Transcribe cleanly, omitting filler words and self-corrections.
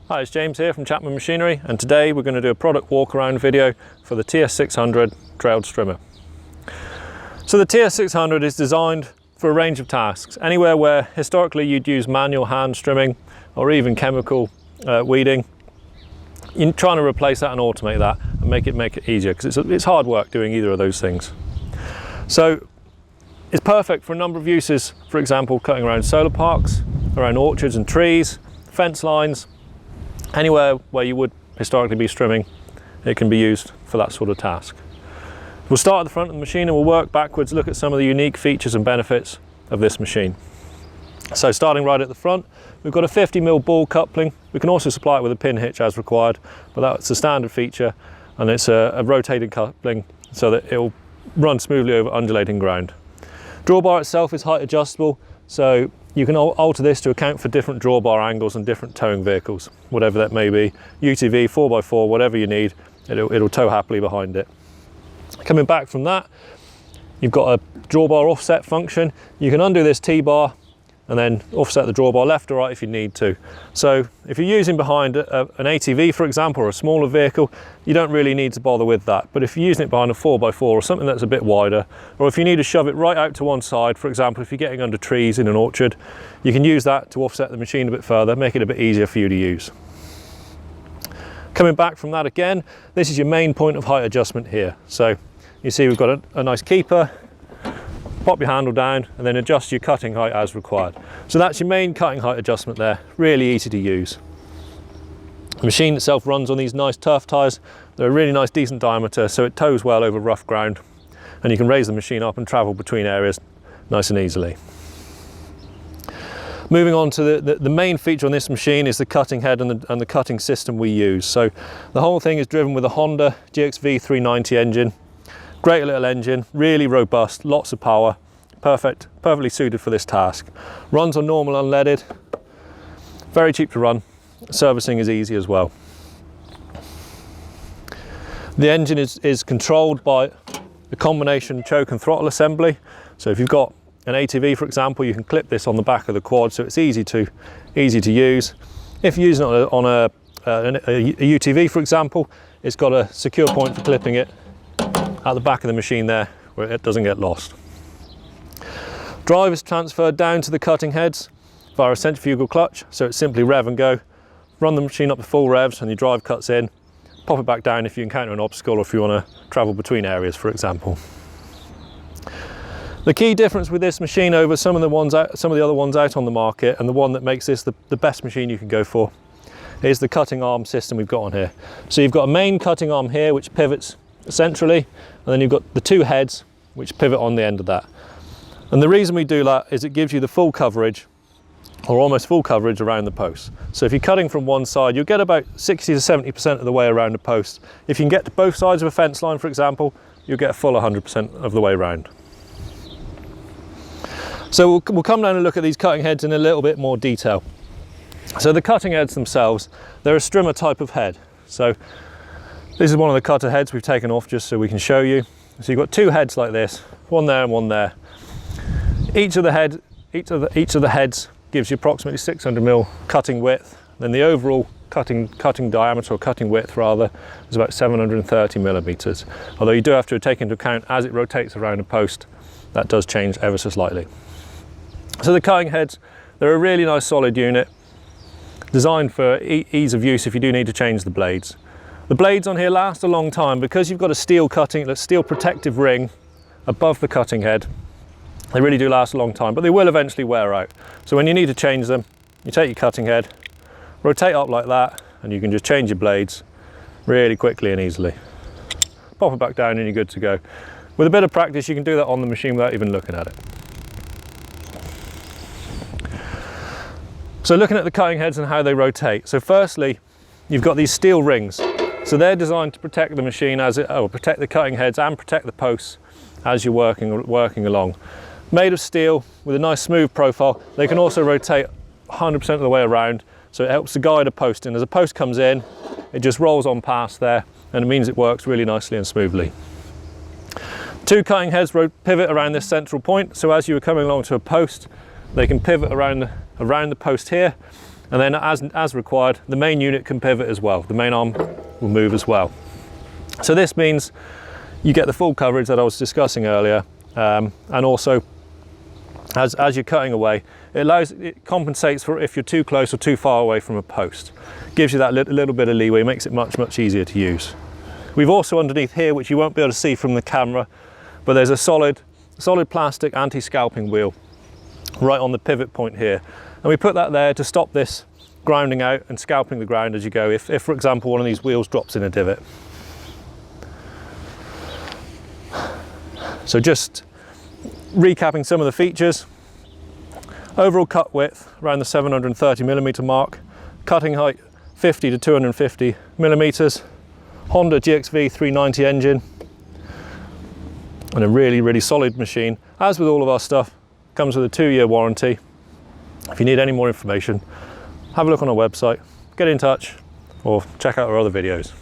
Hi, it's James here from Chapman Machinery, and today we're going to do a product walk around video for the TS600 trailed strimmer. So the TS600 is designed for a range of tasks, anywhere where historically you'd use manual hand strimming or even chemical weeding. You're trying to replace that and automate that and make it easier, because it's hard work doing either of those things. So it's perfect for a number of uses, for example cutting around solar parks, around orchards and trees, fence lines, anywhere where you would historically be strimming. It can be used for that sort of task. We'll start at the front of the machine and we'll work backwards, look at some of the unique features and benefits of this machine. So starting right at the front, we've got a 50mm ball coupling. We can also supply it with a pin hitch as required, but that's a standard feature, and it's a rotating coupling so that it will run smoothly over undulating ground. Drawbar itself is height adjustable, so you can alter this to account for different drawbar angles and different towing vehicles, whatever that may be. UTV, 4x4, whatever you need, it'll tow happily behind it. Coming back from that, you've got a drawbar offset function. You can undo this T-bar and then offset the drawbar left or right if you need to. So if you're using behind an ATV, for example, or a smaller vehicle, you don't really need to bother with that. But if you're using it behind a 4x4 or something that's a bit wider, or if you need to shove it right out to one side, for example, if you're getting under trees in an orchard, you can use that to offset the machine a bit further, make it a bit easier for you to use. Coming back from that again, this is your main point of height adjustment here. So you see we've got a nice keeper. Pop your handle down and then adjust your cutting height as required. So that's your main cutting height adjustment there, really easy to use. The machine itself runs on these nice turf tyres. They're a really nice decent diameter, so it tows well over rough ground, and you can raise the machine up and travel between areas nice and easily. Moving on to the main feature on this machine is the cutting head and the cutting system we use. So the whole thing is driven with a Honda GXV390 engine. Great little engine, really robust, lots of power, perfectly suited for this task. Runs on normal unleaded, very cheap to run, servicing is easy as well. The engine is controlled by a combination choke and throttle assembly. So if you've got an ATV, for example, you can clip this on the back of the quad, so it's easy to use. If you're using it on a UTV, for example, it's got a secure point for clipping it at the back of the machine there, where it doesn't get lost. Drive is transferred down to the cutting heads via a centrifugal clutch, so it's simply rev and go. Run the machine up to full revs and your drive cuts in. Pop it back down if you encounter an obstacle or if you want to travel between areas, for example. The key difference with this machine over some of the other ones out on the market, and the one that makes this the best machine you can go for, is the cutting arm system we've got on here. So you've got a main cutting arm here which pivots centrally, and then you've got the two heads which pivot on the end of that. And the reason we do that is it gives you the full coverage, or almost full coverage, around the post. So if you're cutting from one side, you'll get about 60 to 70% of the way around the post. If you can get to both sides of a fence line, for example, you'll get a full 100% of the way around. So we'll come down and look at these cutting heads in a little bit more detail. So the cutting heads themselves, they're a strimmer type of head. So this is one of the cutter heads we've taken off just so we can show you. So you've got two heads like this, one there and one there. Each of the heads gives you approximately 600mm cutting width. Then the overall cutting diameter, or cutting width rather, is about 730mm. Although you do have to take into account, as it rotates around a post, that does change ever so slightly. So the cutting heads, they're a really nice solid unit, designed for ease of use if you do need to change the blades. The blades on here last a long time because you've got a steel protective ring above the cutting head. They really do last a long time, but they will eventually wear out. So when you need to change them, you take your cutting head, rotate up like that, and you can just change your blades really quickly and easily. Pop it back down and you're good to go. With a bit of practice, you can do that on the machine without even looking at it. So looking at the cutting heads and how they rotate. So firstly, you've got these steel rings. So they're designed to protect the machine protect the cutting heads and protect the posts as you're working along. Made of steel with a nice smooth profile. They can also rotate 100% of the way around, so it helps to guide a post in. As a post comes in, it just rolls on past there, and it means it works really nicely and smoothly. Two cutting heads pivot around this central point, so as you are coming along to a post, they can pivot around the post here, And then as required, the main unit can pivot as well. The main arm will move as well. So this means you get the full coverage that I was discussing earlier, and also as you're cutting away, it compensates for if you're too close or too far away from a post. Gives you that little bit of leeway, makes it much easier to use. We've also underneath here, which you won't be able to see from the camera, but there's a solid plastic anti-scalping wheel right on the pivot point here. And we put that there to stop this grinding out and scalping the ground as you go, if for example, one of these wheels drops in a divot. So just recapping some of the features. Overall cut width around the 730mm mark, cutting height 50 to 250mm, Honda GXV390 engine, and a really solid machine. As with all of our stuff, comes with a 2-year warranty. If you need any more information, have a look on our website, get in touch, or check out our other videos.